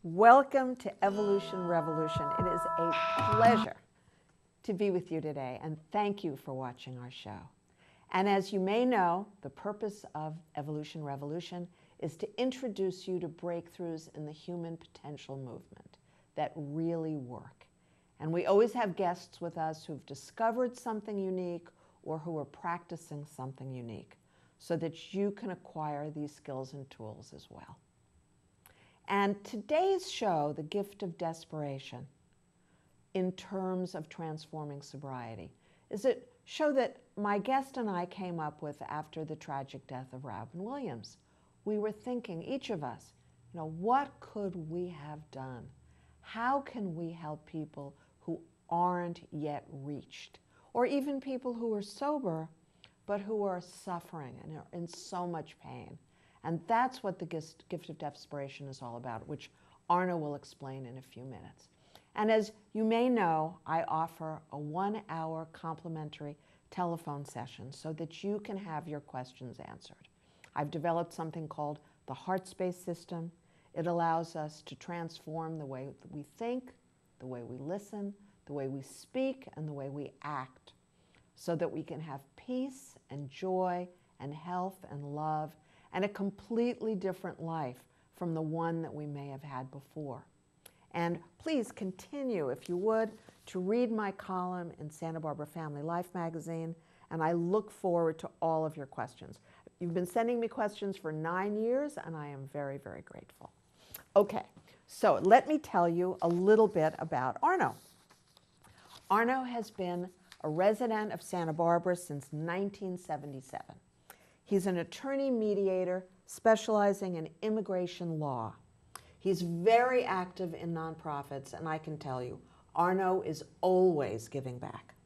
Welcome to Evolution Revolution. It is a pleasure to be with you today, and thank you for watching our show. And as you may know, the purpose of Evolution Revolution is to introduce you to breakthroughs in the human potential movement that really work. And we always have guests with us who've discovered something unique or who are practicing something unique so that you can acquire these skills and tools as well. And today's show, The Gift of Desperation, in terms of transforming sobriety, is a show that my guest and I came up with after the tragic death of Robin Williams. We were thinking, each of us, what could we have done? How can we help people who aren't yet reached? Or even people who are sober, but who are suffering and are in so much pain. And that's what the gift of desperation is all about, which Arno will explain in a few minutes. And as you may know, I offer a 1-hour complimentary telephone session so that you can have your questions answered. I've developed something called the Heartspace System. It allows us to transform the way we think, the way we listen, the way we speak, and the way we act, so that we can have peace and joy and health and love and a completely different life from the one that we may have had before. And please continue, if you would, to read my column in Santa Barbara Family Life magazine, and I look forward to all of your questions. You've been sending me questions for 9 years, and I am very, very grateful. Okay, so let me tell you a little bit about Arno. Arno has been a resident of Santa Barbara since 1977. He's an attorney mediator specializing in immigration law. He's very active in nonprofits, and I can tell you, Arno is always giving back.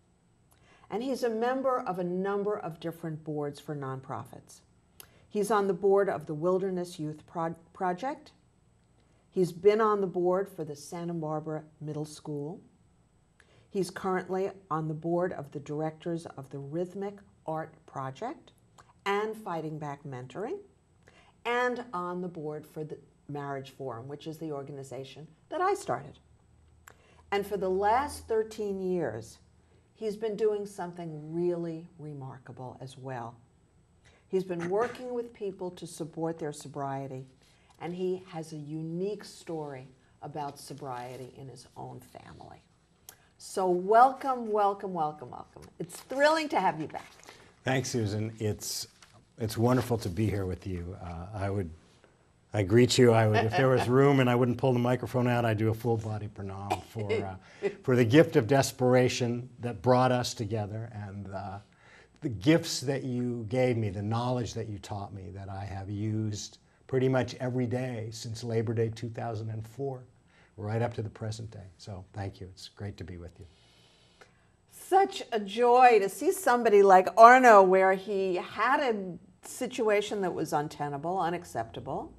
And he's a member of a number of different boards for nonprofits. He's on the board of the Wilderness Youth Project. He's been on the board for the Santa Barbara Middle School. He's currently on the board of the directors of the Rhythmic Art Project and Fighting Back Mentoring, and on the board for the Marriage Forum, which is the organization that I started. And for the last 13 years, he's been doing something really remarkable as well. He's been working with people to support their sobriety, and he has a unique story about sobriety in his own family. So welcome, welcome, welcome, welcome. It's thrilling to have you back. Thanks, Susan. It's wonderful to be here with you. I greet you. If there was room and I wouldn't pull the microphone out, I'd do a full body pranam for the gift of desperation that brought us together, and the gifts that you gave me, the knowledge that you taught me, that I have used pretty much every day since Labor Day 2004, right up to the present day. So thank you. It's great to be with you. Such a joy to see somebody like Arno, where he had a situation that was untenable, unacceptable,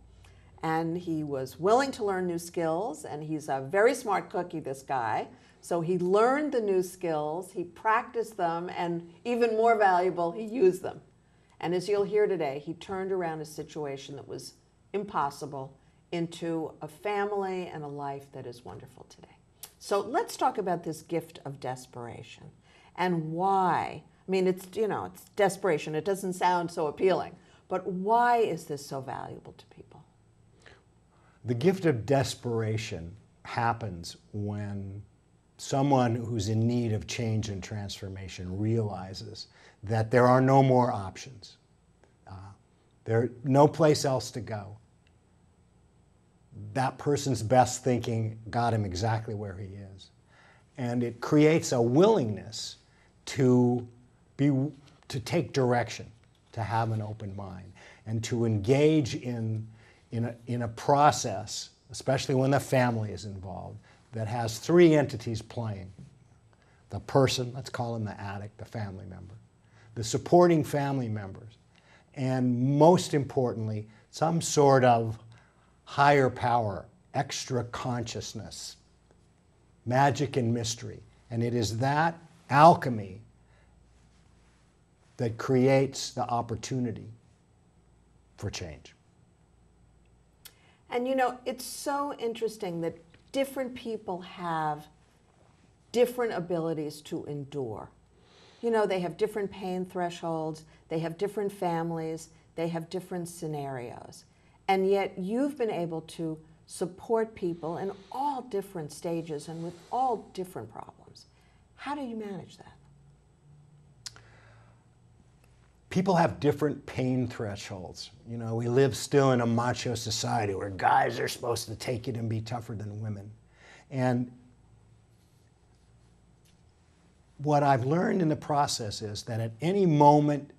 and he was willing to learn new skills, and he's a very smart cookie, this guy. So he learned the new skills, he practiced them, and even more valuable, he used them. And as you'll hear today, he turned around a situation that was impossible into a family and a life that is wonderful today. So let's talk about this gift of desperation and why. I mean, it's desperation. It doesn't sound so appealing, but why is this so valuable to people? The gift of desperation happens when someone who's in need of change and transformation realizes that there are no more options. There's no place else to go. That person's best thinking got him exactly where he is. And it creates a willingness to take direction, to have an open mind, and to engage in a process, especially when the family is involved, that has three entities playing. The person, let's call him the addict, the family member, the supporting family members, and most importantly, some sort of higher power, extra consciousness, magic and mystery. And it is that alchemy that creates the opportunity for change. And you know, it's so interesting that different people have different abilities to endure. You know, they have different pain thresholds, they have different families, they have different scenarios. And yet you've been able to support people in all different stages and with all different problems. How do you manage that? People have different pain thresholds. You know, we live still in a macho society where guys are supposed to take it and be tougher than women. And what I've learned in the process is that at any moment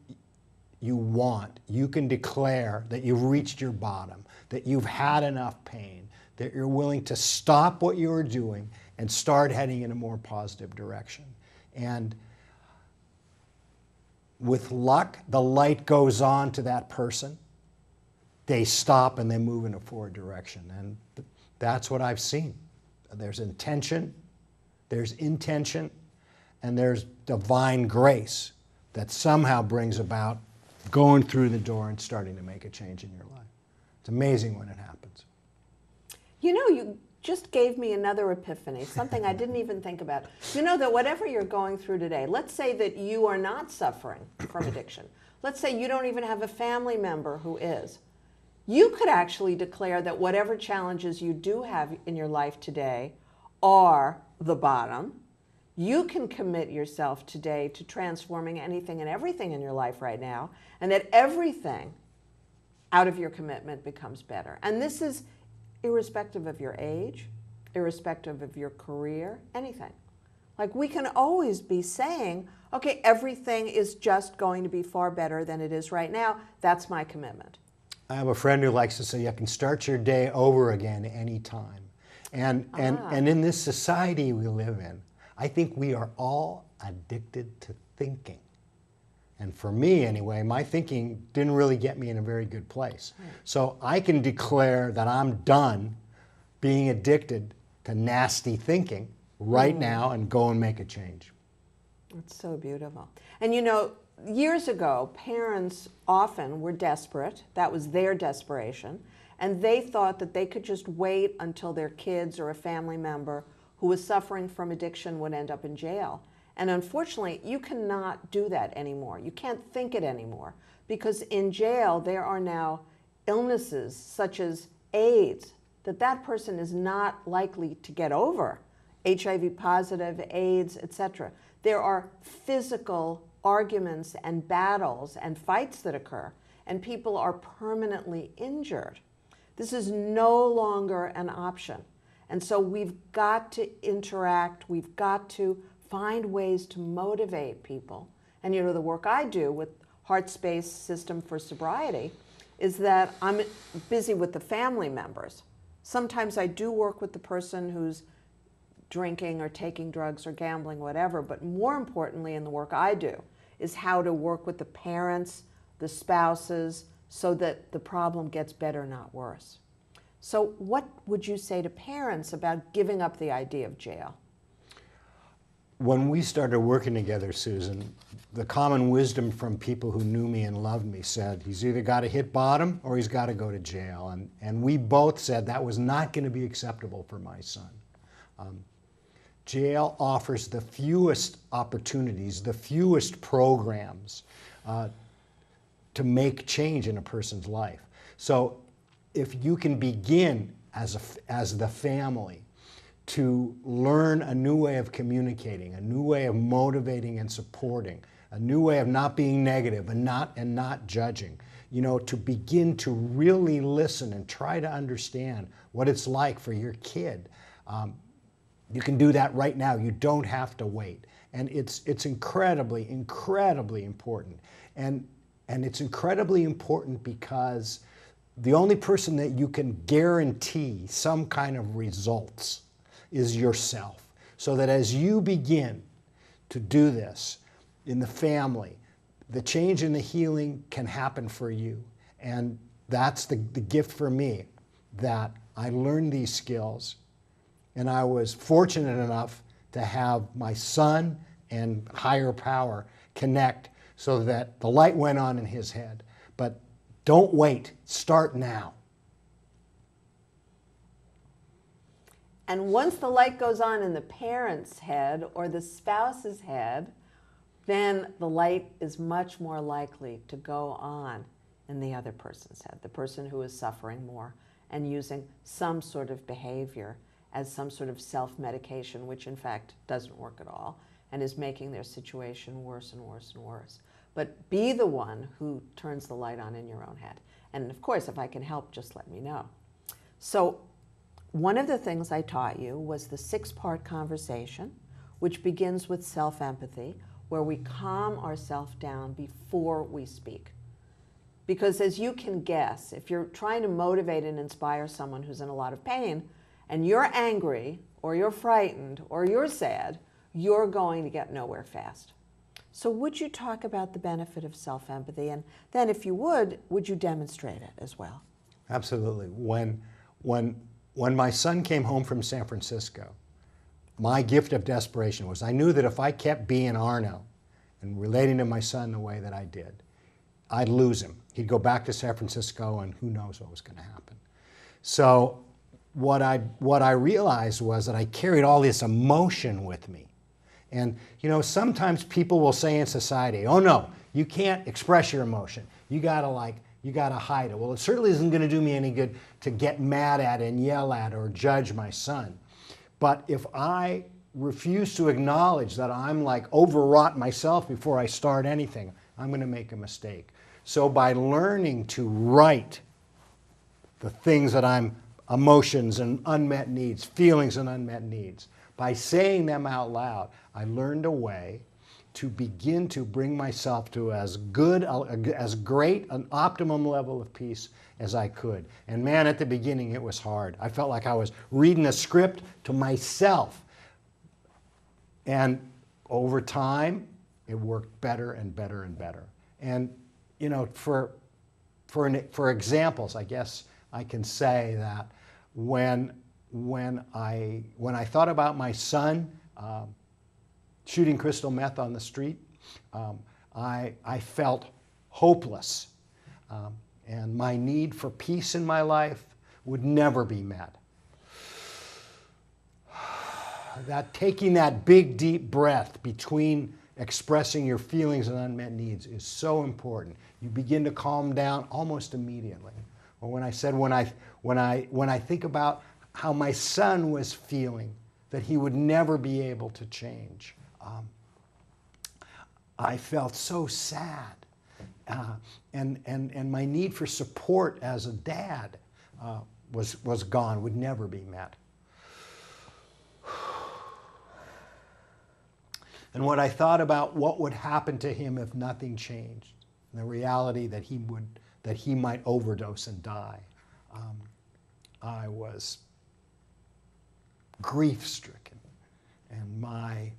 you want, you can declare that you've reached your bottom, that you've had enough pain, that you're willing to stop what you are doing and start heading in a more positive direction. And with luck, the light goes on to that person. They stop and they move in a forward direction. And that's what I've seen. There's intention, and there's divine grace that somehow brings about going through the door and starting to make a change in your life. It's amazing when it happens. You know, you just gave me another epiphany, something I didn't even think about. You know that whatever you're going through today, let's say that you are not suffering from addiction. Let's say you don't even have a family member who is. You could actually declare that whatever challenges you do have in your life today are the bottom. You can commit yourself today to transforming anything and everything in your life right now, and that everything out of your commitment becomes better. And this is irrespective of your age, irrespective of your career, anything. Like, we can always be saying, okay, everything is just going to be far better than it is right now. That's my commitment. I have a friend who likes to say you can start your day over again anytime. And in this society we live in, I think we are all addicted to thinking. And for me, anyway, my thinking didn't really get me in a very good place. Right. So I can declare that I'm done being addicted to nasty thinking right now and go and make a change. It's so beautiful. And you know, years ago, parents often were desperate. That was their desperation. And they thought that they could just wait until their kids or a family member who was suffering from addiction would end up in jail. And unfortunately, you cannot do that anymore. You can't think it anymore, because in jail there are now illnesses such as AIDS that that person is not likely to get over. HIV positive, AIDS, etc. There are physical arguments and battles and fights that occur, and people are permanently injured. This is no longer an option. And so we've got to interact, we've got to find ways to motivate people. And you know, the work I do with Heartspace System for Sobriety is that I'm busy with the family members. Sometimes I do work with the person who's drinking or taking drugs or gambling, whatever, but more importantly in the work I do is how to work with the parents, the spouses, so that the problem gets better, not worse. So what would you say to parents about giving up the idea of jail? When we started working together, Susan, the common wisdom from people who knew me and loved me said, he's either got to hit bottom or he's got to go to jail. And we both said that was not going to be acceptable for my son. Jail offers the fewest opportunities, the fewest programs to make change in a person's life. So if you can begin as the family to learn a new way of communicating, a new way of motivating and supporting, a new way of not being negative and not judging, you know, to begin to really listen and try to understand what it's like for your kid. You can do that right now. You don't have to wait. And it's incredibly, incredibly important. And it's incredibly important because the only person that you can guarantee some kind of results is yourself. So that as you begin to do this in the family, the change and the healing can happen for you. And that's the gift for me, that I learned these skills, and I was fortunate enough to have my son and higher power connect so that the light went on in his head. But don't wait, start now. And once the light goes on in the parent's head or the spouse's head, then the light is much more likely to go on in the other person's head, the person who is suffering more and using some sort of behavior as some sort of self-medication, which in fact doesn't work at all and is making their situation worse and worse and worse. But be the one who turns the light on in your own head. And of course, if I can help, just let me know. So one of the things I taught you was the 6-part conversation, which begins with self-empathy, where we calm ourselves down before we speak. Because as you can guess, if you're trying to motivate and inspire someone who's in a lot of pain, and you're angry, or you're frightened, or you're sad, you're going to get nowhere fast. So would you talk about the benefit of self-empathy? And then if you would you demonstrate it as well? Absolutely. When my son came home from San Francisco, my gift of desperation was I knew that if I kept being Arno and relating to my son the way that I did, I'd lose him. He'd go back to San Francisco and who knows what was going to happen. So what I realized was that I carried all this emotion with me. And you know, sometimes people will say in society, oh no, you can't express your emotion. You gotta hide it. Well, it certainly isn't gonna do me any good to get mad at and yell at or judge my son. But if I refuse to acknowledge that I'm like overwrought myself before I start anything, I'm gonna make a mistake. So by learning to write the things that emotions and unmet needs, feelings and unmet needs, by saying them out loud, I learned a way to begin to bring myself to as great an optimum level of peace as I could. And man, at the beginning it was hard. I felt like I was reading a script to myself. And over time, it worked better and better and better. And you know, for examples, I guess I can say that when I thought about my son shooting crystal meth on the street, I felt hopeless, and my need for peace in my life would never be met. That taking that big deep breath between expressing your feelings and unmet needs is so important. You begin to calm down almost immediately. Or when I said when I think about how my son was feeling, that he would never be able to change, I felt so sad, and my need for support as a dad was gone, would never be met. And when I thought about what would happen to him if nothing changed, the reality that he might overdose and die, I was grief-stricken, and my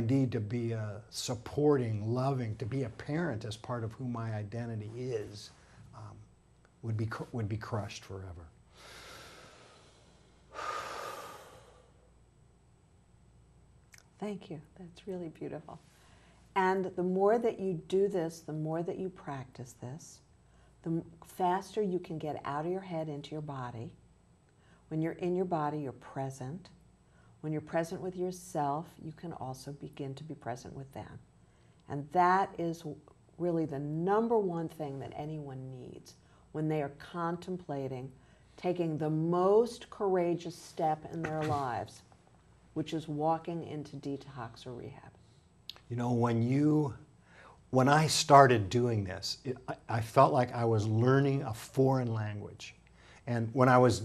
need to be a supporting, loving, to be a parent as part of who my identity is, would be crushed forever. Thank you. That's really beautiful. And the more that you do this, the more that you practice this, the faster you can get out of your head into your body. When you're in your body, you're present. When you're present with yourself, you can also begin to be present with them. And that is really the number one thing that anyone needs when they are contemplating taking the most courageous step in their lives, which is walking into detox or rehab. You know, when I started doing this, I felt like I was learning a foreign language. And when I was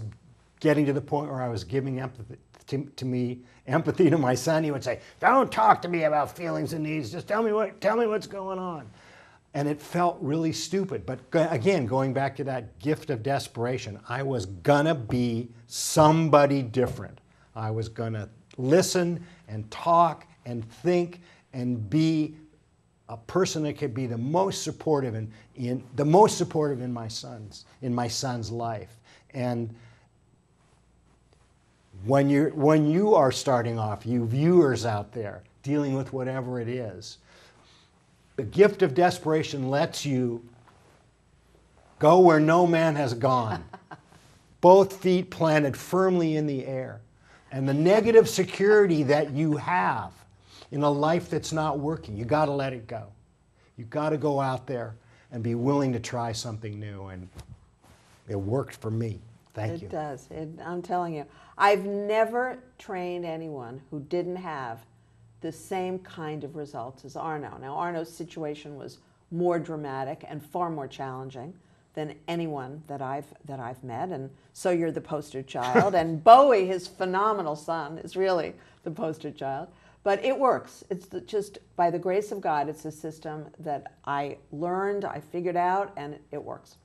getting to the point where I was giving empathy to my son, he would say, "Don't talk to me about feelings and needs. Just tell me what's going on." And it felt really stupid. But again, going back to that gift of desperation, I was gonna be somebody different. I was gonna listen and talk and think and be a person that could be the most supportive in my son's life. And when you are starting off, you viewers out there dealing with whatever it is, the gift of desperation lets you go where no man has gone. both feet planted firmly in the air. And the negative security that you have in a life that's not working, you got to let it go. You got to go out there and be willing to try something new. And it worked for me. Thank you. It does. I'm telling you, I've never trained anyone who didn't have the same kind of results as Arno. Now, Arno's situation was more dramatic and far more challenging than anyone that I've met, and so you're the poster child. And Bowie, his phenomenal son, is really the poster child. But it works. It's just by the grace of God. It's a system that I learned, I figured out, and it works.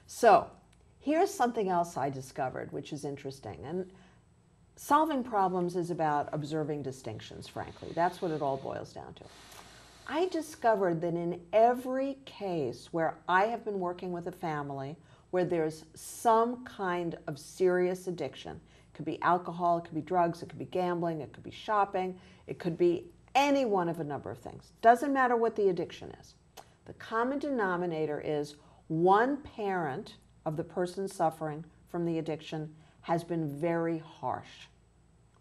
So here's something else I discovered, which is interesting. And solving problems is about observing distinctions, frankly. That's what it all boils down to. I discovered that in every case where I have been working with a family where there's some kind of serious addiction, it could be alcohol, it could be drugs, it could be gambling, it could be shopping, it could be any one of a number of things. Doesn't matter what the addiction is. The common denominator is one parent of the person suffering from the addiction has been very harsh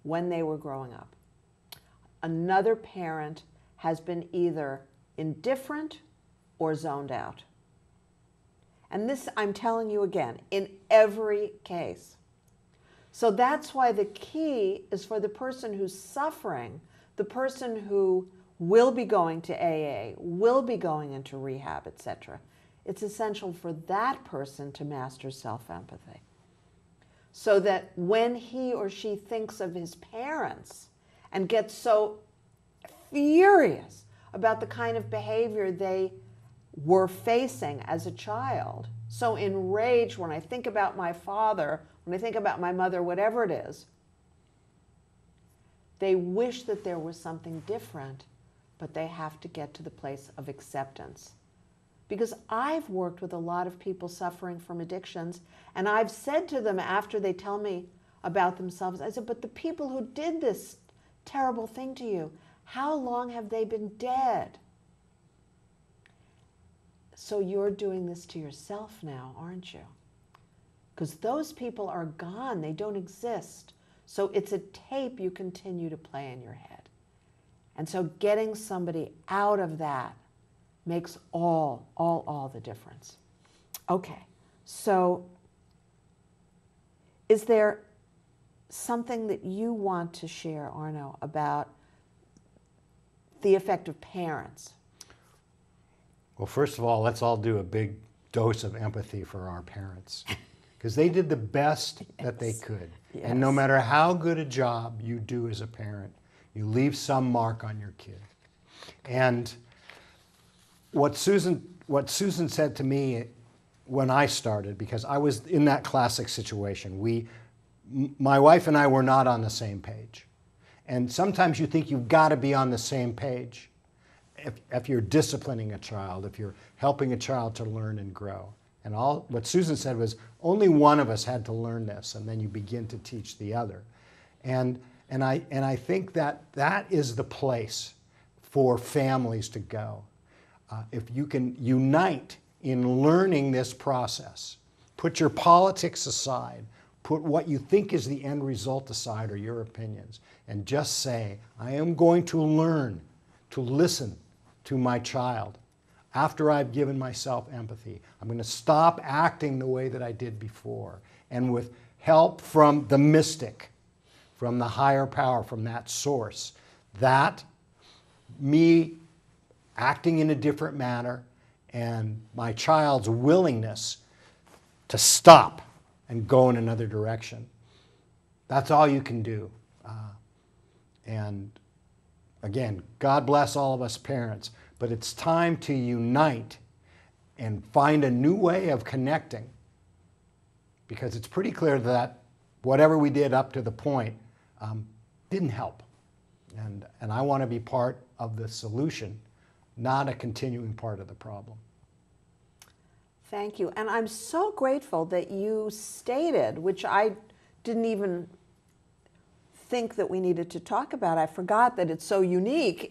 when they were growing up. Another parent has been either indifferent or zoned out. And this, I'm telling you again, in every case. So that's why the key is for the person who's suffering, the person who will be going to AA, will be going into rehab, etc. It's essential for that person to master self-empathy. So that when he or she thinks of his parents and gets so furious about the kind of behavior they were facing as a child, so enraged when I think about my father, when I think about my mother, whatever it is, they wish that there was something different, but they have to get to the place of acceptance. Because I've worked with a lot of people suffering from addictions, and I've said to them after they tell me about themselves, I said, but the people who did this terrible thing to you, how long have they been dead? So you're doing this to yourself now, aren't you? Because those people are gone. They don't exist. So it's a tape you continue to play in your head. And so getting somebody out of that makes all the difference. Okay, so is there something that you want to share, Arno, about the effect of parents? Well, first of all, let's all do a big dose of empathy for our parents, because they did the best that they could. Yes. And no matter how good a job you do as a parent, you leave some mark on your kid. And what Susan said to me when I started, because I was in that classic situation, my wife and I were not on the same page. And sometimes you think you've got to be on the same page if you're disciplining a child, if you're helping a child to learn and grow. And what Susan said was, only one of us had to learn this, and then you begin to teach the other. And I think that is the place for families to go. If you can unite in learning this process, put your politics aside, put what you think is the end result aside or your opinions, and just say, I am going to learn to listen to my child after I've given myself empathy. I'm going to stop acting the way that I did before. And with help from the mystic, from the higher power, from that source, that me acting in a different manner and my child's willingness to stop and go in another direction. That's all you can do. And again, God bless all of us parents, but it's time to unite and find a new way of connecting, because it's pretty clear that whatever we did up to the point didn't help. And I want to be part of the solution, not a continuing part of the problem. Thank you. And I'm so grateful that you stated, which I didn't even think that we needed to talk about. I forgot that it's so unique.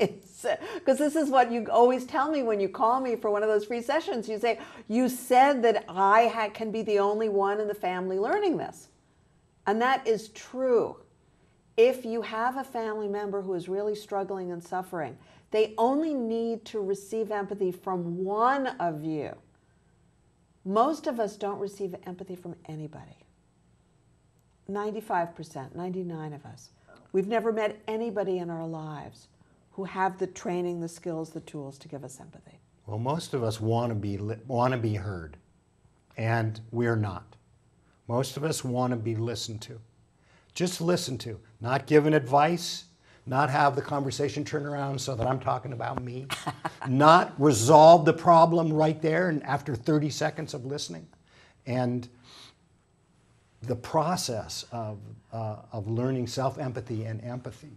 Because this is what you always tell me when you call me for one of those free sessions. You say, you said that I can be the only one in the family learning this. And that is true. If you have a family member who is really struggling and suffering, they only need to receive empathy from one of you. Most of us don't receive empathy from anybody. 95%, 99% of us. We've never met anybody in our lives who have the training, the skills, the tools to give us empathy. Well, most of us want to be heard, and we're not. Most of us want to be listened to. Just listen to, not given advice, not have the conversation turn around so that I'm talking about me, not resolve the problem right there and after 30 seconds of listening. And the process of learning self-empathy and empathy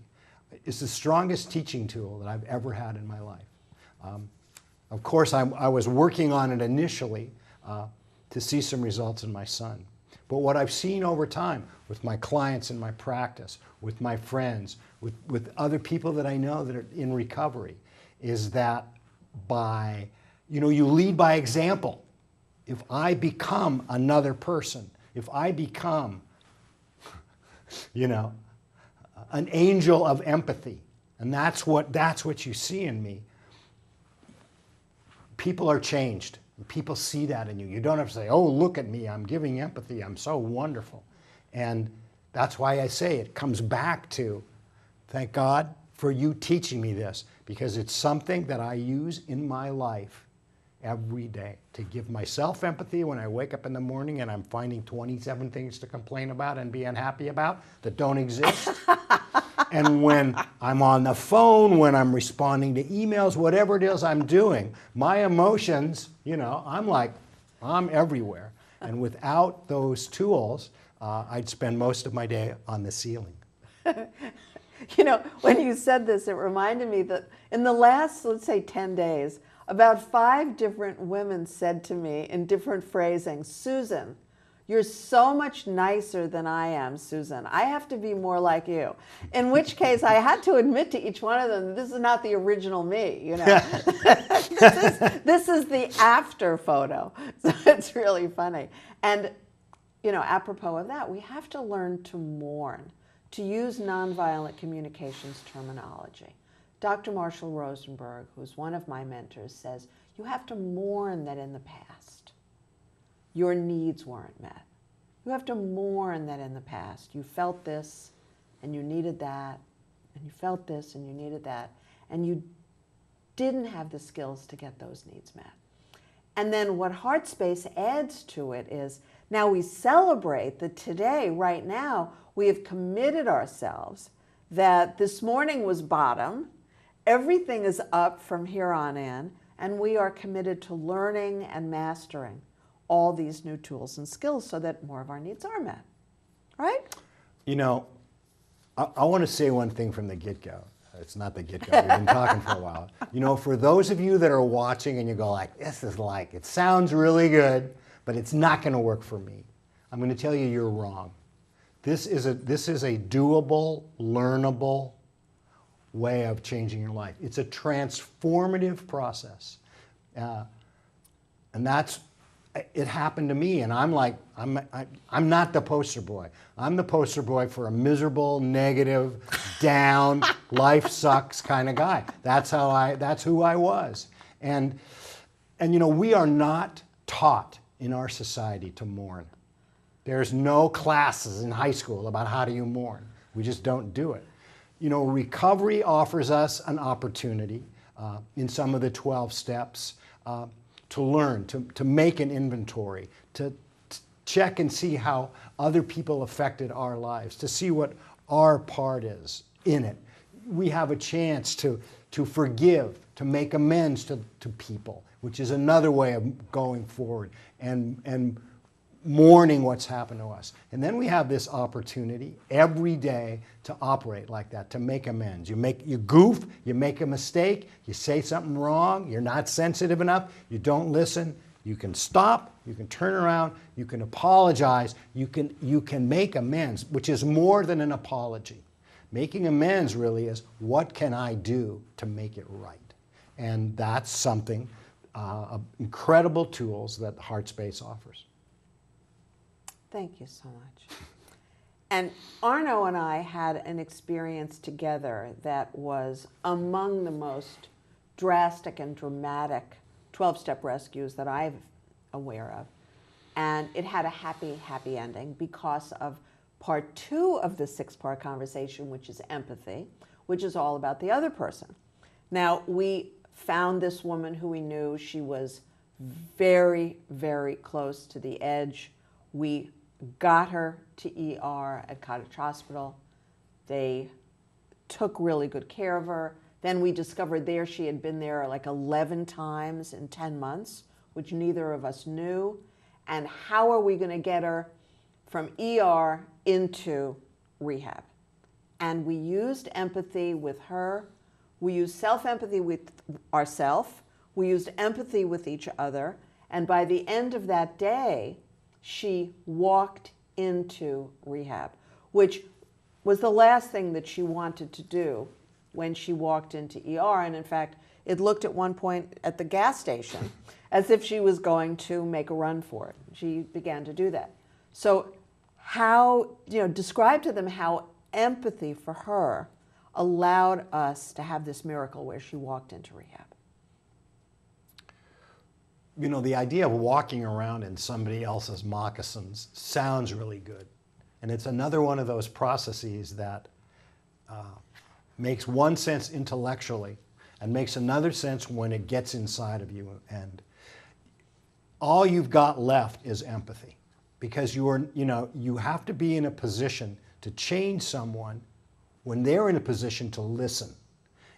is the strongest teaching tool that I've ever had in my life. Of course, I was working on it initially to see some results in my son. But what I've seen over time with my clients in my practice, with my friends, with other people that I know that are in recovery, is that you lead by example. If I become another person, if I become, an angel of empathy, and that's what you see in me, people are changed. People see that in you. You don't have to say, oh, look at me, I'm giving empathy, I'm so wonderful. And that's why I say it comes back to, thank God for you teaching me this, because it's something that I use in my life every day to give myself empathy when I wake up in the morning and I'm finding 27 things to complain about and be unhappy about that don't exist. And when I'm on the phone, when I'm responding to emails, whatever it is I'm doing, my emotions, I'm everywhere. And without those tools, I'd spend most of my day on the ceiling. When you said this, it reminded me that in the last, let's say, 10 days, about 5 different women said to me in different phrasing, Susan, you're so much nicer than I am, Susan. I have to be more like you. In which case, I had to admit to each one of them, this is not the original me, This is the after photo. So it's really funny. And, apropos of that, we have to learn to mourn, to use nonviolent communications terminology. Dr. Marshall Rosenberg, who's one of my mentors, says, you have to mourn that in the past your needs weren't met. You have to mourn that in the past you felt this and you needed that, and you felt this and you needed that, and you didn't have the skills to get those needs met. And then what Heartspace adds to it is, now we celebrate that today, right now, we have committed ourselves that this morning was bottom, everything is up from here on in, and we are committed to learning and mastering all these new tools and skills so that more of our needs are met, right? I want to say one thing from the get-go. It's not the get-go, we've been talking for a while. For those of you that are watching and you go it sounds really good, but it's not going to work for me. I'm going to tell you you're wrong. This is a doable, learnable way of changing your life. It's a transformative process. And it happened to me, and I'm not the poster boy. I'm the poster boy for a miserable, negative, down, life sucks kind of guy. That's who I was. And we are not taught in our society to mourn. There's no classes in high school about how do you mourn. We just don't do it. Recovery offers us an opportunity in some of the 12 steps to learn, to make an inventory, to check and see how other people affected our lives, to see what our part is in it. We have a chance to forgive, to make amends to people, which is another way of going forward and mourning what's happened to us. And then we have this opportunity every day to operate like that, to make amends. You goof, you make a mistake, you say something wrong, you're not sensitive enough, you don't listen, you can stop, you can turn around, you can apologize, you can make amends, which is more than an apology. Making amends really is, what can I do to make it right? And that's something, incredible tools that Heartspace offers. Thank you so much. And Arno and I had an experience together that was among the most drastic and dramatic 12-step rescues that I'm aware of. And it had a happy, happy ending because of part 2 of the 6-part conversation, which is empathy, which is all about the other person. Now, we found this woman who we knew. She was very, very close to the edge. We got her to ER at Cottage Hospital. They took really good care of her. Then we discovered there she had been there like 11 times in 10 months, which neither of us knew. And how are we going to get her from ER into rehab? And we used empathy with her. We used self-empathy with ourselves. We used empathy with each other. And by the end of that day, she walked into rehab, which was the last thing that she wanted to do when she walked into ER. And in fact, it looked at one point at the gas station as if she was going to make a run for it. She began to do that. So how, describe to them how empathy for her allowed us to have this miracle where she walked into rehab. The idea of walking around in somebody else's moccasins sounds really good. And it's another one of those processes that makes one sense intellectually and makes another sense when it gets inside of you. And all you've got left is empathy, because you have to be in a position to change someone when they're in a position to listen.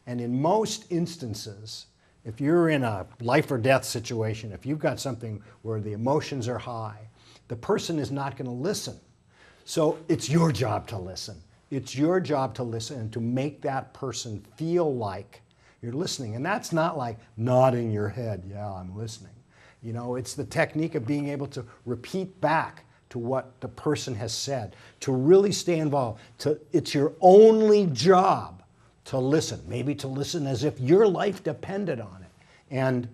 And in most instances, if you're in a life or death situation, if you've got something where the emotions are high, the person is not going to listen. So it's your job to listen. It's your job to listen and to make that person feel like you're listening. And that's not like nodding your head, yeah, I'm listening. It's the technique of being able to repeat back to what the person has said, to really stay involved. It's your only job to listen, maybe to listen as if your life depended on it. And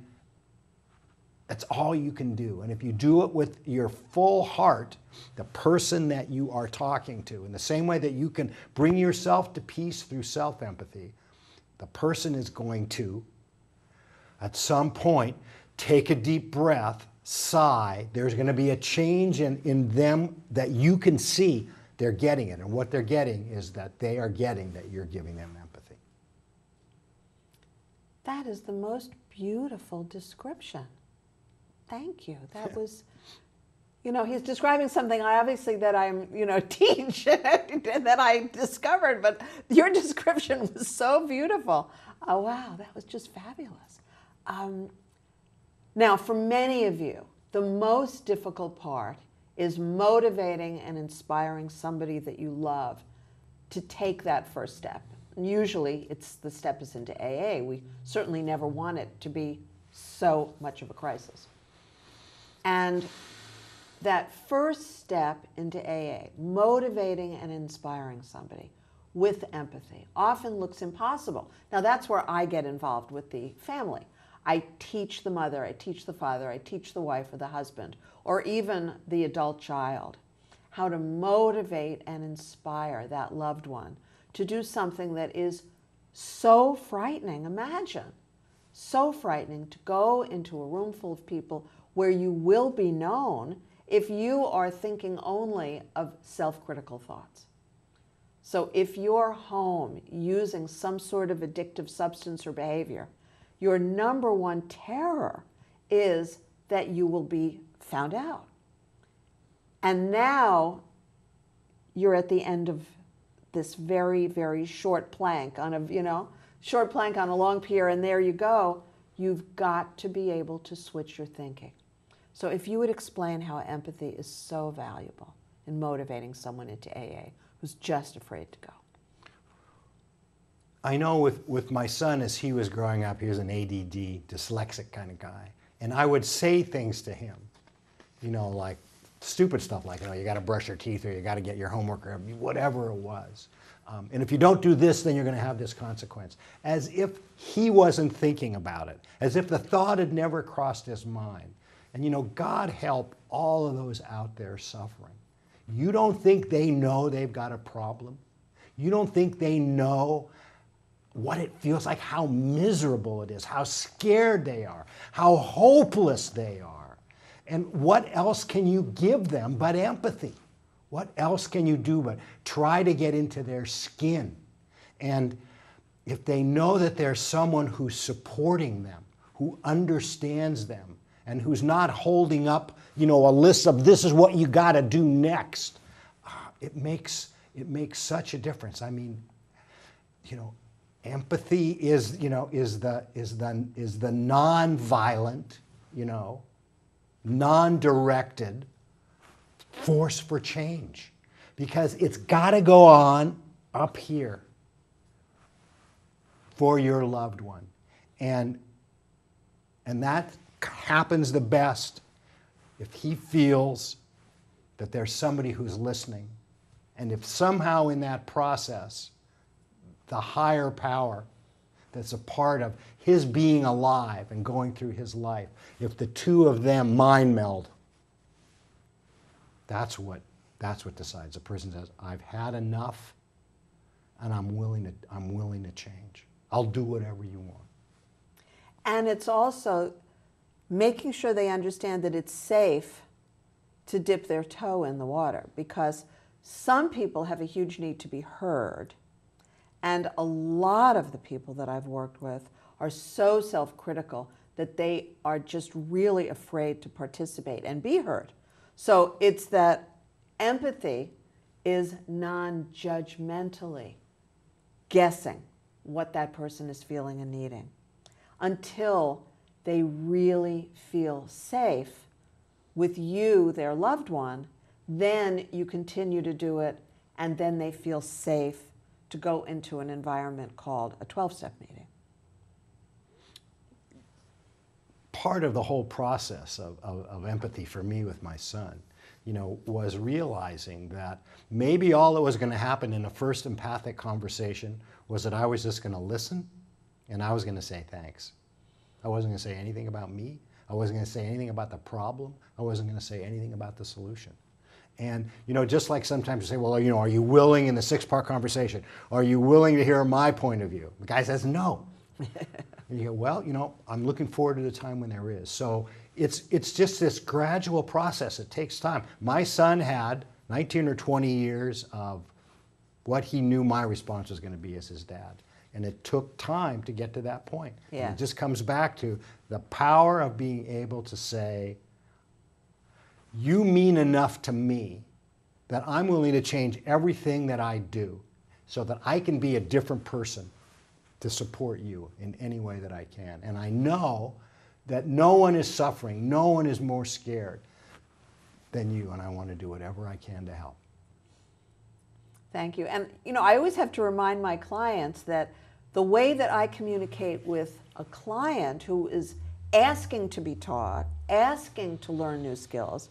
that's all you can do. And if you do it with your full heart, the person that you are talking to, in the same way that you can bring yourself to peace through self-empathy, the person is going to, at some point, take a deep breath, sigh. There's going to be a change in them that you can see they're getting it. And what they're getting is that they are getting that you're giving them empathy. That is the most beautiful description. Thank you. That was, he's describing something that I'm, teach that I discovered, but your description was so beautiful. Oh, wow, that was just fabulous. Now, for many of you, the most difficult part is motivating and inspiring somebody that you love to take that first step. And usually, the step is into AA. We certainly never want it to be so much of a crisis. And that first step into AA, motivating and inspiring somebody with empathy, often looks impossible. Now, that's where I get involved with the family. I teach the mother, I teach the father, I teach the wife or the husband, or even the adult child, how to motivate and inspire that loved one to do something that is so frightening. Imagine, so frightening to go into a room full of people where you will be known if you are thinking only of self-critical thoughts. So if you're home using some sort of addictive substance or behavior, your number one terror is that you will be found out. And now you're at the end of this very, very short plank on a long pier, and there you go. You've got to be able to switch your thinking. So if you would explain how empathy is so valuable in motivating someone into AA who's just afraid to go. I know with my son, as he was growing up, he was an ADD, dyslexic kind of guy. And I would say things to him, like stupid stuff like, you got to brush your teeth, or you got to get your homework, or whatever it was. And if you don't do this, then you're going to have this consequence. As if he wasn't thinking about it, as if the thought had never crossed his mind. And God help all of those out there suffering. You don't think they know they've got a problem? You don't think they know what it feels like, how miserable it is, how scared they are, how hopeless they are? And what else can you give them but empathy? What else can you do but try to get into their skin? And if they know that there's someone who's supporting them, who understands them, and who's not holding up, a list of this is what you got to do next, it makes such a difference. I mean, empathy is the non-violent, non-directed force for change, because it's got to go on up here for your loved one, and that happens the best if he feels that there's somebody who's listening, and if somehow in that process the higher power that's a part of his being alive and going through his life, if the two of them mind meld, that's what decides. A person says, I've had enough, and I'm willing to change. I'll do whatever you want. And it's also making sure they understand that it's safe to dip their toe in the water, because some people have a huge need to be heard. And a lot of the people that I've worked with are so self-critical that they are just really afraid to participate and be heard. So it's that empathy is non-judgmentally guessing what that person is feeling and needing until they really feel safe with you, their loved one. Then you continue to do it, and then they feel safe to go into an environment called a 12-step meeting. Part of the whole process of empathy for me with my son, was realizing that maybe all that was going to happen in a first empathic conversation was that I was just going to listen, and I was going to say thanks. I wasn't going to say anything about me. I wasn't going to say anything about the problem. I wasn't going to say anything about the solution. And, just like sometimes you say, well, are you willing in the 6-part conversation? Are you willing to hear my point of view? The guy says no. And you go, well, I'm looking forward to the time when there is. So it's just this gradual process. It takes time. My son had 19 or 20 years of what he knew my response was going to be as his dad. And it took time to get to that point. Yeah. And it just comes back to the power of being able to say, you mean enough to me that I'm willing to change everything that I do so that I can be a different person to support you in any way that I can. And I know that no one is suffering, no one is more scared than you, and I want to do whatever I can to help. Thank you. And I always have to remind my clients that the way that I communicate with a client who is asking to be taught, asking to learn new skills,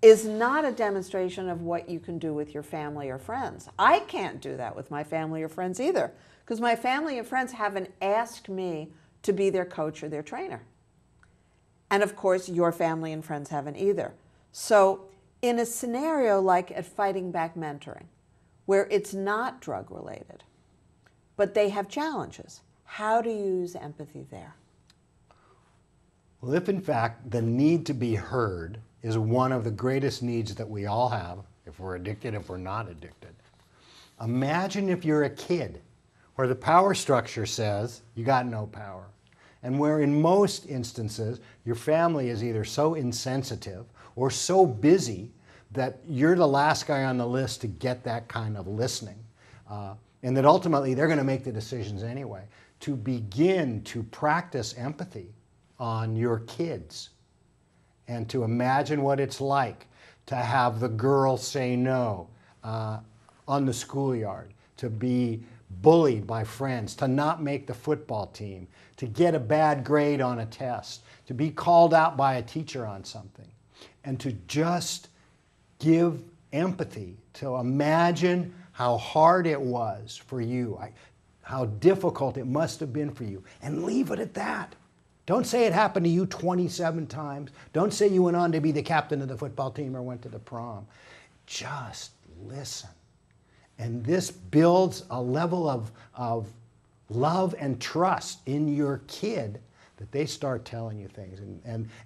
is not a demonstration of what you can do with your family or friends. I can't do that with my family or friends either, because my family and friends haven't asked me to be their coach or their trainer. And of course, your family and friends haven't either. So in a scenario like at Fighting Back Mentoring, where it's not drug related, but they have challenges, how do you use empathy there? Well, if in fact the need to be heard is one of the greatest needs that we all have, if we're addicted, if we're not addicted. Imagine if you're a kid where the power structure says you got no power, and where in most instances your family is either so insensitive or so busy that you're the last guy on the list to get that kind of listening, and that ultimately they're going to make the decisions anyway. To begin to practice empathy on your kids and to imagine what it's like to have the girl say no on the schoolyard, to be bullied by friends, to not make the football team, to get a bad grade on a test, to be called out by a teacher on something, and to just give empathy, to imagine how hard it was for you, how difficult it must have been for you, and leave it at that. Don't say it happened to you 27 times. Don't say you went on to be the captain of the football team or went to the prom. just listen. And this builds a level of love and trust in your kid that they start telling you things.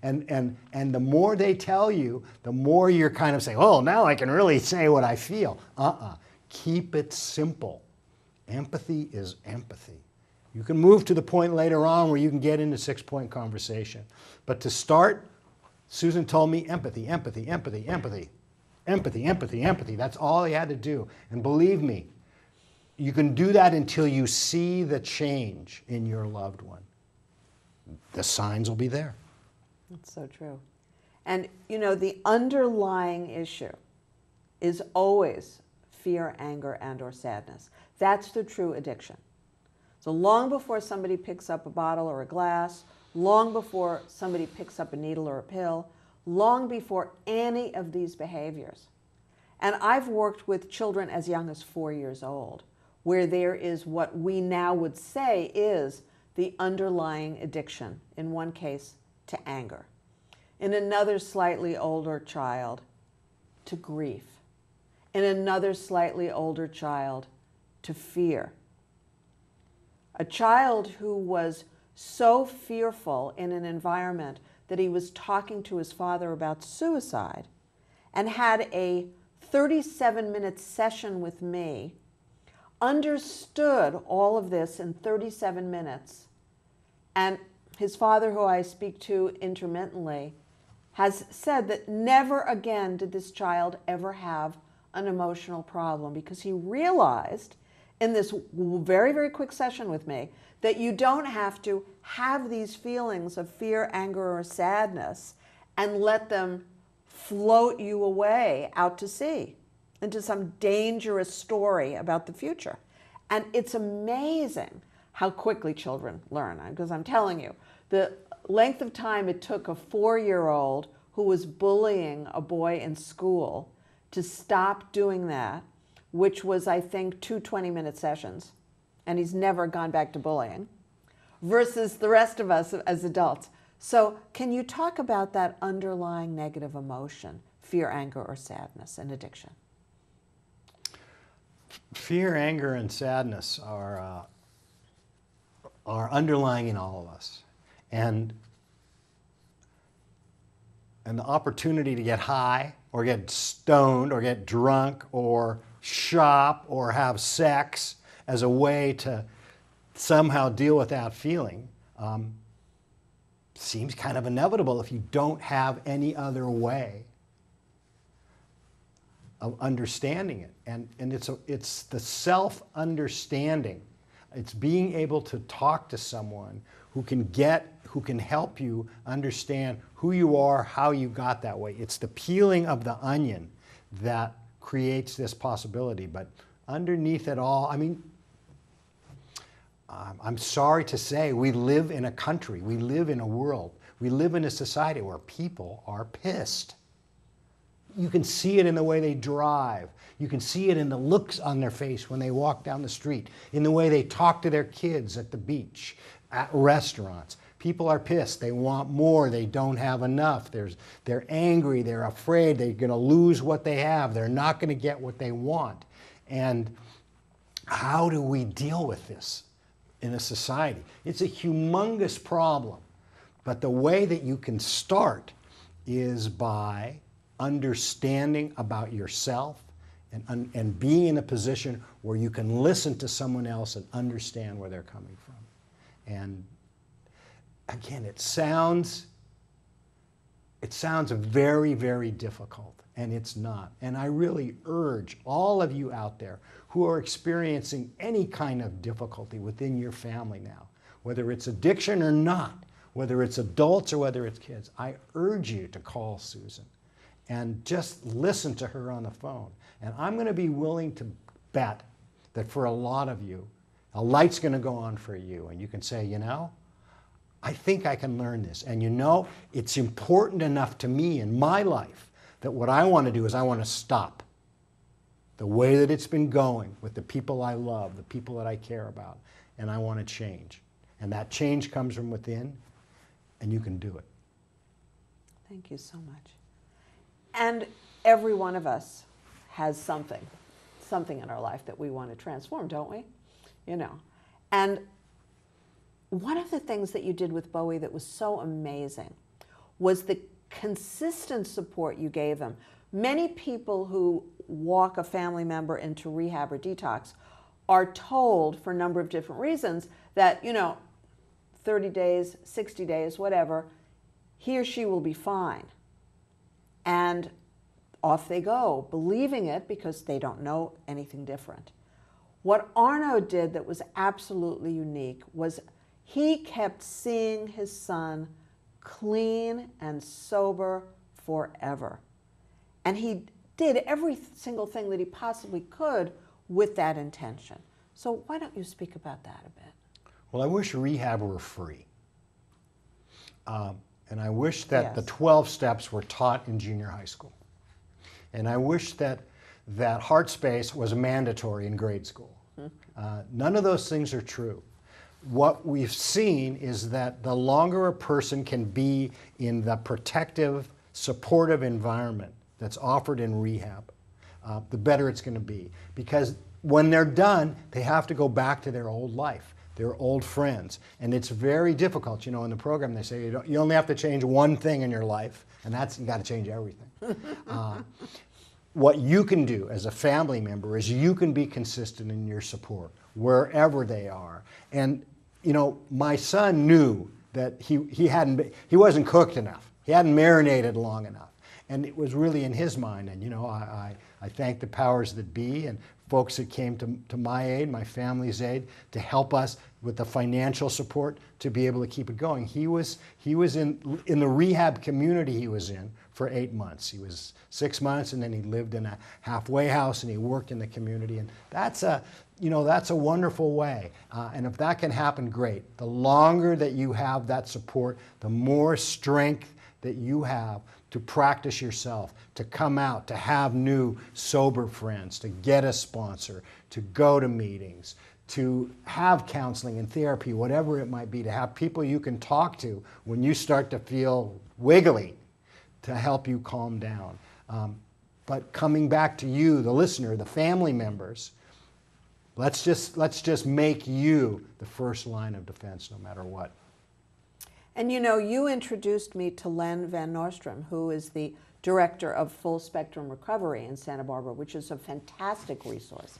And the more they tell you, the more you're kind of saying, oh, now I can really say what I feel. Keep it simple. Empathy is empathy. You can move to the point later on where you can get into 6-point conversation. But to start, Susan told me empathy, empathy, empathy, empathy. Empathy, empathy, empathy. That's all he had to do. And believe me, you can do that until you see the change in your loved one. The signs will be there. That's so true. And you know, the underlying issue is always fear, anger, and or sadness. That's the true addiction. So long before somebody picks up a bottle or a glass, long before somebody picks up a needle or a pill, long before any of these behaviors. And I've worked with children as young as 4 years old, where there is what we now would say is the underlying addiction, in one case, to anger. In another slightly older child, to grief. In another slightly older child, to fear. A child who was so fearful in an environment that he was talking to his father about suicide and had a 37-minute session with me, understood all of this in 37 minutes. And his father, who I speak to intermittently, has said that never again did this child ever have an emotional problem, because he realized in this very, very quick session with me that you don't have to have these feelings of fear, anger, or sadness and let them float you away out to sea into some dangerous story about the future. And it's amazing how quickly children learn, because I'm telling you, the length of time it took a 4-year-old who was bullying a boy in school to stop doing that, which was, I think, 2 20-minute sessions, and he's never gone back to bullying, versus the rest of us as adults. So can you talk about that underlying negative emotion, fear, anger, or sadness in addiction? Fear, anger, and sadness are underlying in all of us. And the opportunity to get high or get stoned or get drunk or shop or have sex as a way to somehow deal with that feeling seems kind of inevitable if you don't have any other way of understanding it. And it's the self-understanding. It's being able to talk to someone who can help you understand who you are, how you got that way. It's the peeling of the onion that creates this possibility. But underneath it all, I mean, I'm sorry to say, we live in a country, we live in a world, we live in a society where people are pissed. You can see it in the way they drive. You can see it in the looks on their face when they walk down the street, in the way they talk to their kids at the beach, at restaurants. People are pissed. They want more. They don't have enough. They're angry. They're afraid they're going to lose what they have. They're not going to get what they want. And how do we deal with this in a society? It's a humongous problem. But the way that you can start is by understanding about yourself and being in a position where you can listen to someone else and understand where they're coming from. And again, it sounds very, very difficult, and it's not. And I really urge all of you out there who are experiencing any kind of difficulty within your family now, whether it's addiction or not, whether it's adults or whether it's kids, I urge you to call Susan and just listen to her on the phone. And I'm going to be willing to bet that for a lot of you, a light's going to go on for you, and you can say, you know, I think I can learn this. And you know, it's important enough to me in my life that what I want to do is I want to stop the way that it's been going with the people I love, the people that I care about, and I want to change. And that change comes from within, and you can do it. Thank you so much. And every one of us has something in our life that we want to transform, don't we? You know. And one of the things that you did with Bowie that was so amazing was the consistent support you gave them. Many people who walk a family member into rehab or detox are told, for a number of different reasons, that, 30 days, 60 days, whatever, he or she will be fine. And off they go, believing it because they don't know anything different. What Arno did that was absolutely unique was he kept seeing his son clean and sober forever. And he did every single thing that he possibly could with that intention. So why don't you speak about that a bit? Well, I wish rehab were free. And I wish that the Yes. 12 steps were taught in junior high school. And I wish that Heartspace was mandatory in grade school. None of those things are true. What we've seen is that the longer a person can be in the protective, supportive environment that's offered in rehab, the better it's going to be. Because when they're done, they have to go back to their old life, their old friends. And it's very difficult. In the program they say you only have to change one thing in your life, and that's, you got to change everything. What you can do as a family member is you can be consistent in your support wherever they are. And my son knew that he wasn't cooked enough. He hadn't marinated long enough. And it was really in his mind. And I thank the powers that be and folks that came to my aid, my family's aid, to help us with the financial support to be able to keep it going. He was in the rehab community he was in for 8 months. He was 6 months, and then he lived in a halfway house, and he worked in the community. And that's a wonderful way. And if that can happen, great. The longer that you have that support, the more strength that you have to practice yourself, to come out, to have new sober friends, to get a sponsor, to go to meetings, to have counseling and therapy, whatever it might be, to have people you can talk to when you start to feel wiggly, to help you calm down. But coming back to you, the listener, the family members, let's just make you the first line of defense no matter what. And you introduced me to Len Van Nostrand, who is the director of Full Spectrum Recovery in Santa Barbara, which is a fantastic resource.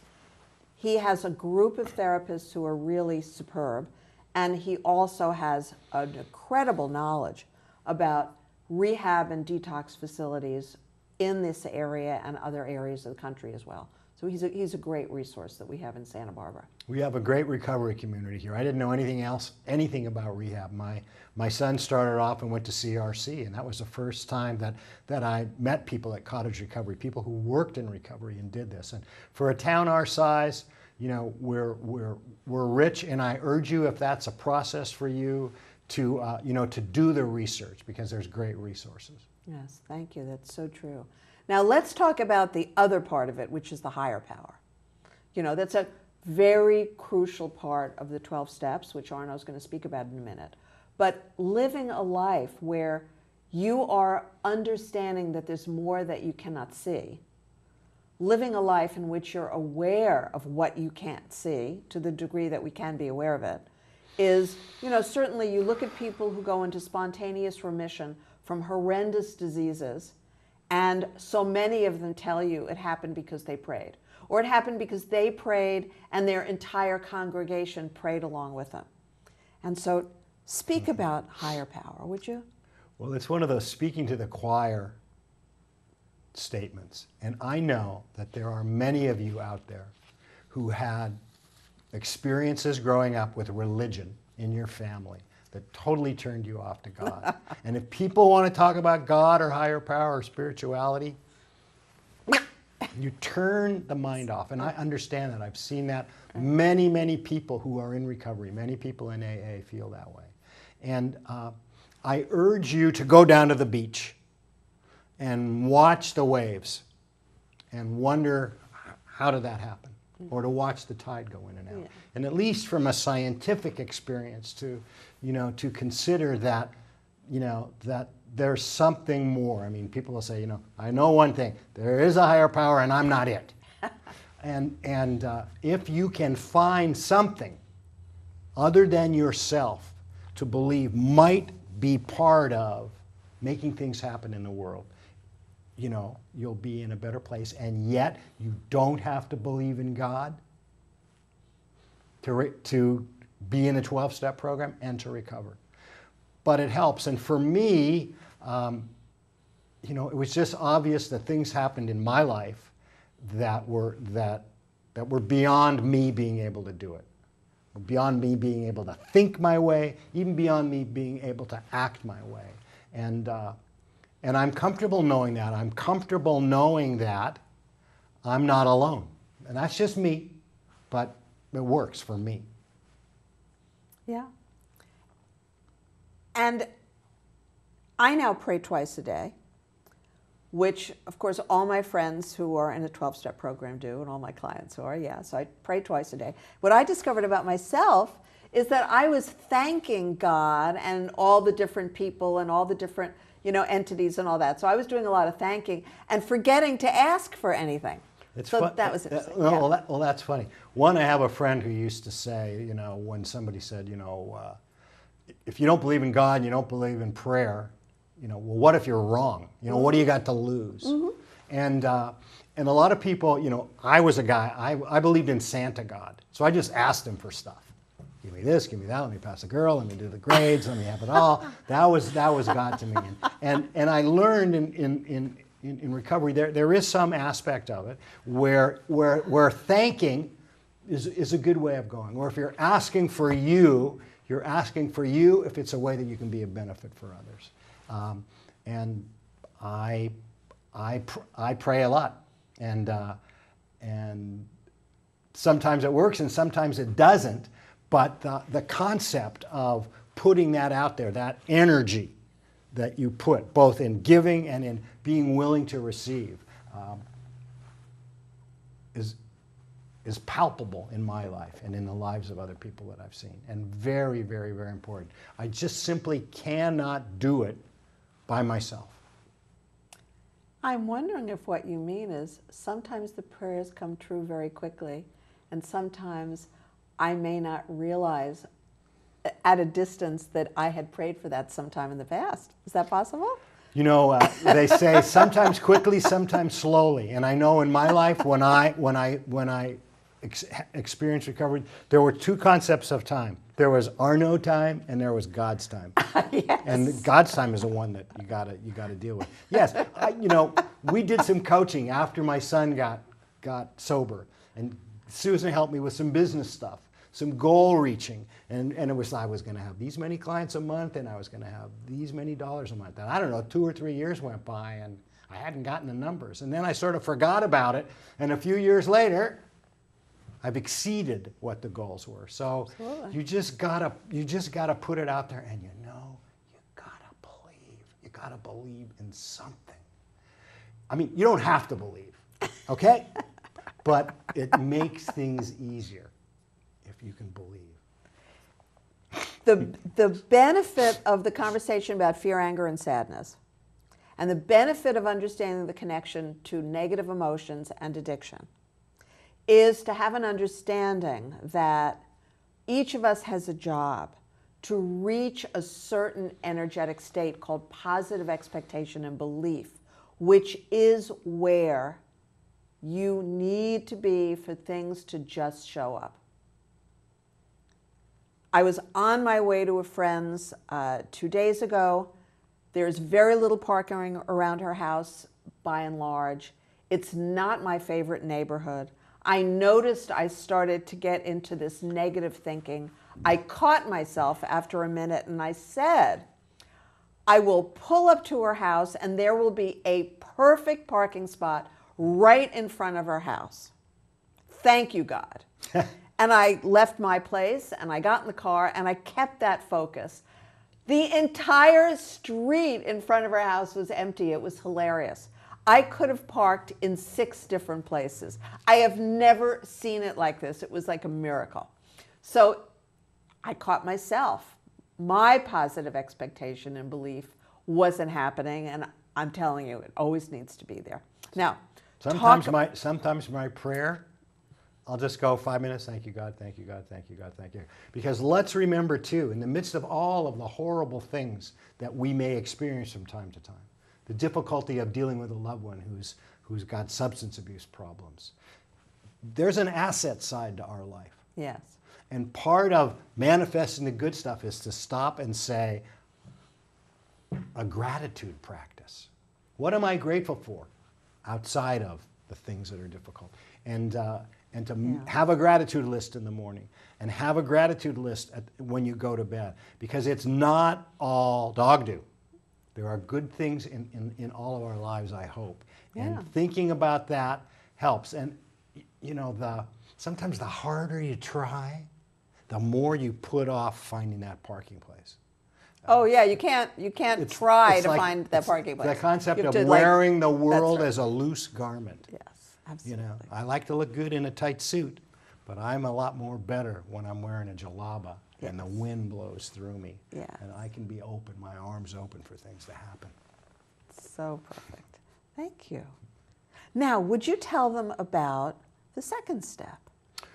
He has a group of therapists who are really superb, and he also has an incredible knowledge about rehab and detox facilities in this area and other areas of the country as well. So he's a great resource that we have in Santa Barbara. We have a great recovery community here. I didn't know anything about rehab. My son started off and went to CRC, and that was the first time that I met people at Cottage Recovery, people who worked in recovery and did this. And for a town our size, we're rich, and I urge you, if that's a process for you, to do the research, because there's great resources. Yes, thank you. That's so true. Now let's talk about the other part of it, which is the higher power. That's a very crucial part of the 12 steps, which Arno's going to speak about in a minute. But living a life where you are understanding that there's more that you cannot see, living a life in which you're aware of what you can't see to the degree that we can be aware of it, is, certainly you look at people who go into spontaneous remission from horrendous diseases, and so many of them tell you it happened because they prayed. Or it happened because they prayed and their entire congregation prayed along with them. And so speak about higher power, would you? Well, it's one of those speaking to the choir statements. And I know that there are many of you out there who had experiences growing up with religion in your family that totally turned you off to God. And if people want to talk about God or higher power or spirituality, you turn the mind off. And I understand that. I've seen that. Many, many people who are in recovery, many people in AA feel that way. And I urge you to go down to the beach and watch the waves and wonder, how did that happen? Or to watch the tide go in and out. Yeah. And at least from a scientific experience to consider that, there's something more. I mean, people will say, I know one thing. There is a higher power and I'm not it. and if you can find something other than yourself to believe might be part of making things happen in the world, you'll be in a better place. And yet you don't have to believe in God to be in a 12-step program and to recover. But it helps. And for me, it was just obvious that things happened in my life that were beyond me being able to do it, beyond me being able to think my way, even beyond me being able to act my way. And I'm comfortable knowing that. I'm comfortable knowing that I'm not alone. And that's just me, but it works for me. Yeah. And I now pray twice a day, which, of course, all my friends who are in a 12-step program do, and all my clients are, so I pray twice a day. What I discovered about myself is that I was thanking God and all the different people and all the different, entities and all that. So I was doing a lot of thanking and forgetting to ask for anything. That was interesting. Well, that's funny. One, I have a friend who used to say, when somebody said, if you don't believe in God and you don't believe in prayer, well, what if you're wrong? What do you got to lose? Mm-hmm. And a lot of people, I was a guy, I believed in Santa God. So I just asked him for stuff. Give me this, give me that, let me pass a girl, let me do the grades, let me have it all. That was God to me. And I learned in recovery, there is some aspect of it where thanking is a good way of going. Or if you're asking for you if it's a way that you can be a benefit for others. And I pray a lot, and sometimes it works and sometimes it doesn't. But the concept of putting that out there, that energy that you put both in giving and in being willing to receive, is palpable in my life and in the lives of other people that I've seen, and very, very, very important. I just simply cannot do it by myself. I'm wondering if what you mean is sometimes the prayers come true very quickly, and sometimes I may not realize at a distance that I had prayed for that sometime in the past. Is that possible? They say sometimes quickly, sometimes slowly. And I know in my life, when I experienced recovery, there were two concepts of time. There was Arno time and there was God's time. Yes. And God's time is the one that you gotta deal with. Yes, we did some coaching after my son got sober, and Susan helped me with some business stuff, some goal reaching, and I was going to have these many clients a month, and I was going to have these many dollars a month. And I don't know, 2 or 3 years went by, and I hadn't gotten the numbers. And then I sort of forgot about it, and a few years later, I've exceeded what the goals were. So Absolutely. you just gotta put it out there, and you gotta believe in something. I mean, you don't have to believe, okay? But it makes things easier if you can believe. The benefit of the conversation about fear, anger, and sadness, and the benefit of understanding the connection to negative emotions and addiction, is to have an understanding that each of us has a job to reach a certain energetic state called positive expectation and belief, which is where you need to be for things to just show up. I was on my way to a friend's 2 days ago. There's very little parking around her house, by and large. It's not my favorite neighborhood. I noticed I started to get into this negative thinking. I caught myself after a minute and I said, I will pull up to her house and there will be a perfect parking spot right in front of her house. Thank you, God. And I left my place and I got in the car and I kept that focus. The entire street in front of her house was empty. It was hilarious. I could have parked in 6 different places. I have never seen it like this. It was like a miracle. So I caught myself. My positive expectation and belief wasn't happening. And I'm telling you, it always needs to be there. Now, Sometimes my prayer, I'll just go 5 minutes, thank you, God, thank you, God, thank you, God, thank you. Because let's remember, too, in the midst of all of the horrible things that we may experience from time to time, the difficulty of dealing with a loved one who's got substance abuse problems, there's an asset side to our life. yes. And part of manifesting the good stuff is to stop and say, a gratitude practice. What am I grateful for outside of the things that are difficult? And to have a gratitude list in the morning, and have a gratitude list when you go to bed, because it's not all dog do. There are good things in all of our lives, I hope. Yeah. And thinking about that helps. And you know, sometimes the harder you try, the more you put off finding that parking place. Oh yeah, you can't try to find that parking place. The concept You of have to, wearing the world right. as a loose garment. Yes, You absolutely. know, I like to look good in a tight suit, but I'm a lot more better when I'm wearing a jalaba and the Yes. wind blows through me. Yes. And I can be open, my arms open for things to happen. So perfect. Thank you. Now, would you tell them about the second step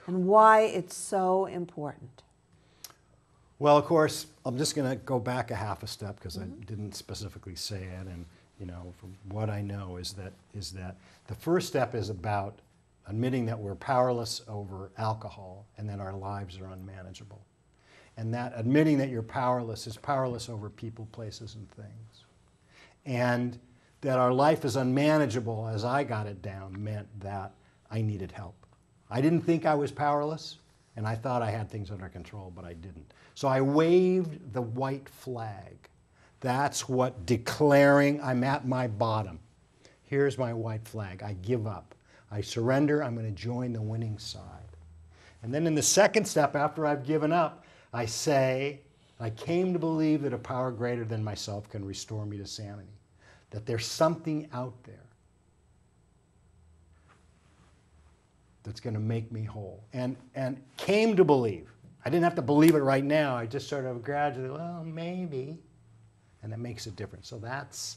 and why it's so important? Well, of course, I'm just going to go back a half a step because I didn't specifically say it. And, you know, from what I know is that the first step is about admitting that we're powerless over alcohol and that our lives are unmanageable. And that admitting that you're powerless is powerless over people, places, and things. And that our life is unmanageable, as I got it down, meant that I needed help. I didn't think I was powerless, and I thought I had things under control, but I didn't. So I waved the white flag. That's what declaring I'm at my bottom. Here's my white flag. I give up. I surrender. I'm going to join the winning side. And then in the second step, after I've given up, I say, I came to believe that a power greater than myself can restore me to sanity. That there's something out there that's going to make me whole. And came to believe. I didn't have to believe it right now. I just sort of gradually, well, maybe. And it makes a difference. So that's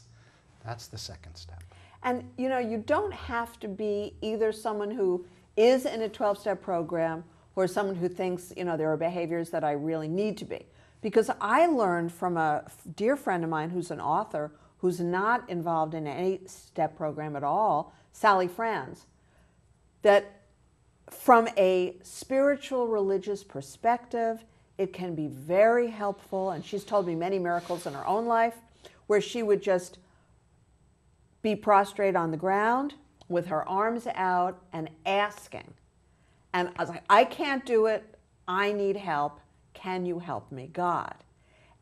the second step. And you know, you don't have to be either someone who is in a 12-step program or someone who thinks, you know, there are behaviors that I really need to be. Because I learned from a dear friend of mine who's an author who's not involved in any step program at all, Sally Franz, that from a spiritual religious perspective, it can be very helpful. And she's told me many miracles in her own life where she would just be prostrate on the ground with her arms out and asking. And I was like, I can't do it. I need help. Can you help me, God?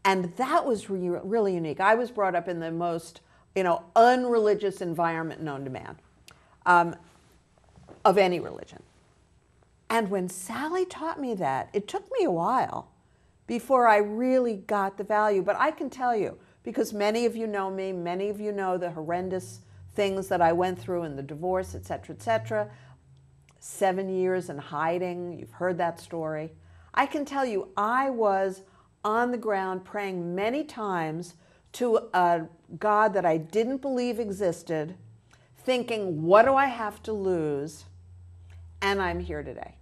And that was really unique. I was brought up in the most, you know, unreligious environment known to man, of any religion. And when Sally taught me that, it took me a while before I really got the value. But I can tell you, because many of you know me, many of you know the horrendous things that I went through in the divorce, et cetera, 7 years in hiding. You've heard that story. I can tell you, I was on the ground praying many times to a God that I didn't believe existed, thinking, what do I have to lose? And I'm here today.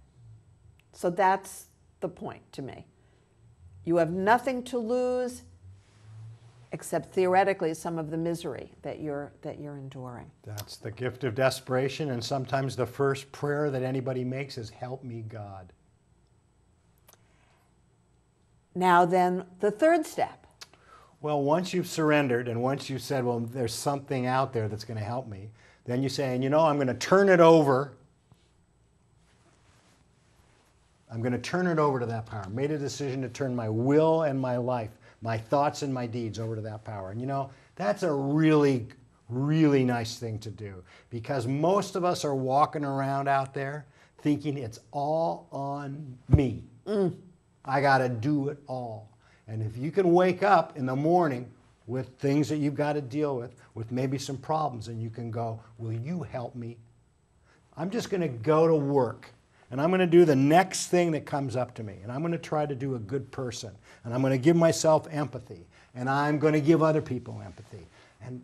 So that's the point to me. You have nothing to lose except theoretically some of the misery that you're enduring. That's the gift of desperation, and sometimes the first prayer that anybody makes is, help me, God. Now then, the third step. Well, once you've surrendered and once you've said, well, there's something out there that's going to help me, then you say, and you know, I'm going to turn it over. I'm going to turn it over to that power. Made a decision to turn my will and my life, my thoughts and my deeds over to that power. And you know, that's a really, really nice thing to do, because most of us are walking around out there thinking it's all on me. I got to do it all. And if you can wake up in the morning with things that you've got to deal with maybe some problems, and you can go, will you help me? I'm just going to go to work And I'm going to do the next thing that comes up to me. And I'm going to try to do a good person. And I'm going to give myself empathy. And I'm going to give other people empathy. And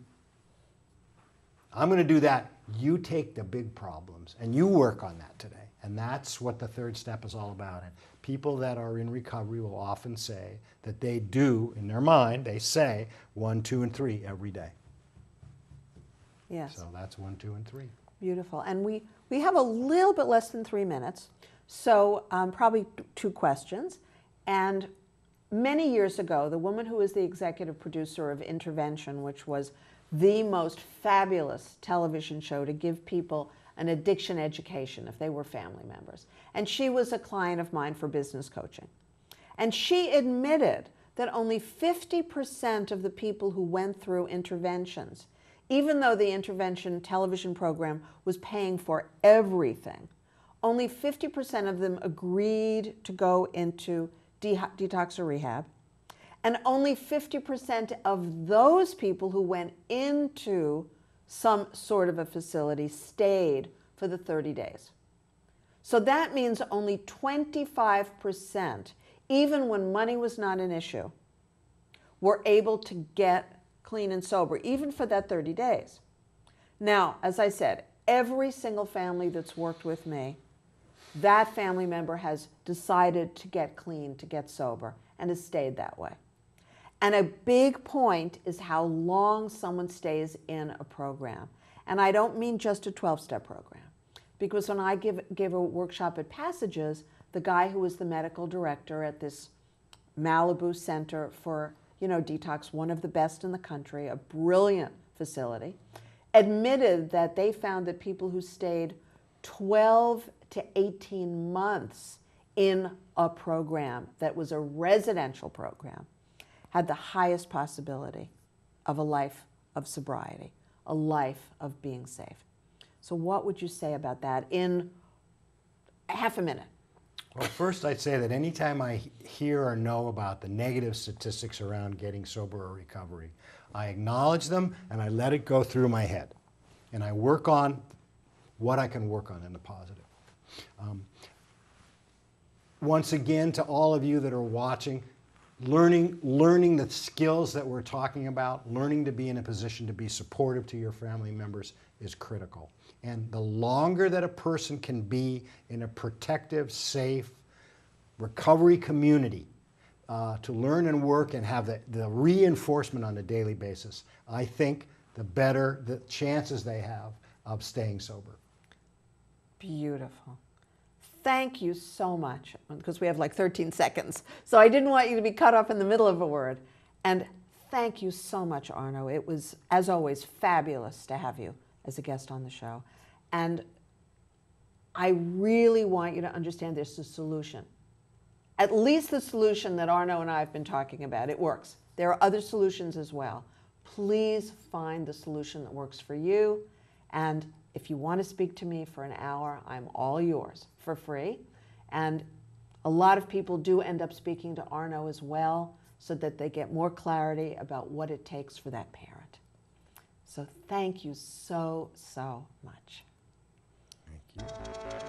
I'm going to do that. You take the big problems and you work on that today. And that's what the third step is all about. And people that are in recovery will often say that they do, in their mind, they say 1, 2, and 3 every day. Yes. So that's 1, 2, and 3. Beautiful. And we have a little bit less than 3 minutes, so probably 2 questions. And many years ago, the woman who was the executive producer of Intervention, which was the most fabulous television show to give people an addiction education if they were family members. And she was a client of mine for business coaching. And she admitted that only 50% of the people who went through interventions, even though the intervention television program was paying for everything, only 50% of them agreed to go into detox or rehab. And only 50% of those people who went into some sort of a facility stayed for the 30 days. So that means only 25%, even when money was not an issue, were able to get clean and sober, even for that 30 days. Now, as I said, every single family that's worked with me, that family member has decided to get clean, to get sober, and has stayed that way. And a big point is how long someone stays in a program. And I don't mean just a 12-step program. Because when I gave a workshop at Passages, the guy who was the medical director at this Malibu Center for detox, one of the best in the country, a brilliant facility, admitted that they found that people who stayed 12 to 18 months in a program that was a residential program had the highest possibility of a life of sobriety, a life of being safe. So what would you say about that in half a minute? Well, first I'd say that anytime I hear or know about the negative statistics around getting sober or recovery, I acknowledge them and I let it go through my head. And I work on what I can work on in the positive. Once again, to all of you that are watching, learning the skills that we're talking about, learning to be in a position to be supportive to your family members is critical. And the longer that a person can be in a protective, safe recovery community to learn and work and have the reinforcement on a daily basis, I think the better the chances they have of staying sober. Beautiful. Thank you so much, because we have like 13 seconds. So I didn't want you to be cut off in the middle of a word. And thank you so much, Arno. It was, as always, fabulous to have you as a guest on the show. And I really want you to understand there's a solution. At least the solution that Arno and I have been talking about. It works. There are other solutions as well. Please find the solution that works for you. And if you want to speak to me for an hour, I'm all yours for free. And a lot of people do end up speaking to Arno as well so that they get more clarity about what it takes for that parent. So thank you so, so much. Thank you.